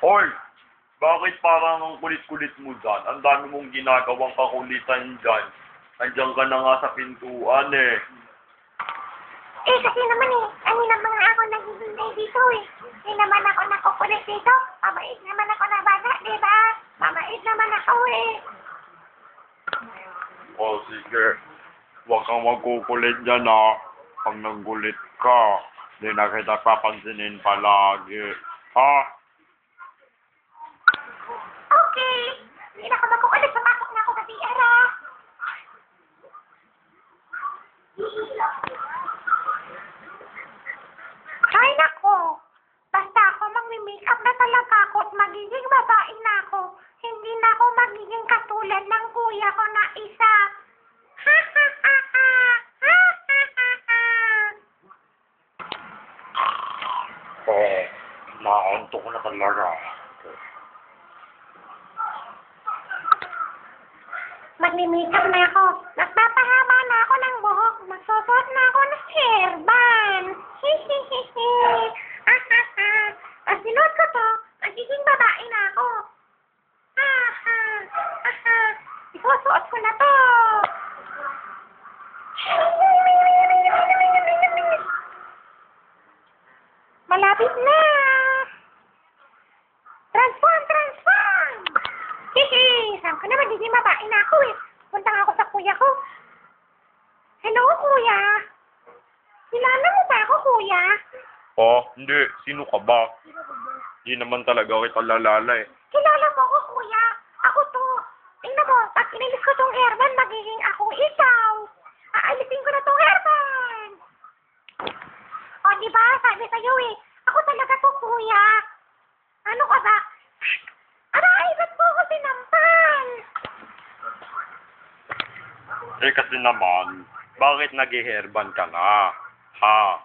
Hoy! Bakit parang ang kulit-kulit mo dyan? Ang dami mong ginagawang kakulitan dyan. Nandiyan ka na nga sa pintuan eh. Eh, kasi naman eh, ano naman ako naghihintay dito eh. Hindi naman ako nakukulit dito. Mabait naman ako na bata, di ba? Mabait naman ako eh. O sige, huwag kang magkukulit dyan ha. Pag naggulit ka, di na kita papansinin palagi. Ha? Okay. Hindi na ako makukulit. Papasok na ako sa CR ah. Ay nako. Basta ako magmi-makeup na talaga ako at magiging babae na ako. Hindi na ako magiging katulad ng kuya ko na isa. Ha ha ha ha. Ha ha ha ha. Oo, naantok na talaga. Magmi-makeup na ako. Magpapahaba na ako ng buhok. Magsusuot na ako ng hairband. Hihihihi. Ahaha. Pag sinuot ko to, magiging babae na ako. Aha. Aha. Isusuot ko na to. Malapit na. Transform! Transform! Hihi! Saan ko na magiging babae na ako eh. Punta nga ako sa kuya ko. Hello, kuya. Kilala mo ba ako, kuya? Oh, hindi. Sino ka ba? Di naman talaga kita lalala eh. Kilala mo ako, kuya. Ako to. Tingnan mo, pag inilis ko tong hairband, magiging ako ikaw. Aalisin ko na tong hairband. O, diba? Sabi sa'yo eh. Ako talaga to, kuya. Ano ka ba? Aray, ba't mo ako sinampal? Eh kasi naman, bakit nag-hairband ka na? Ha?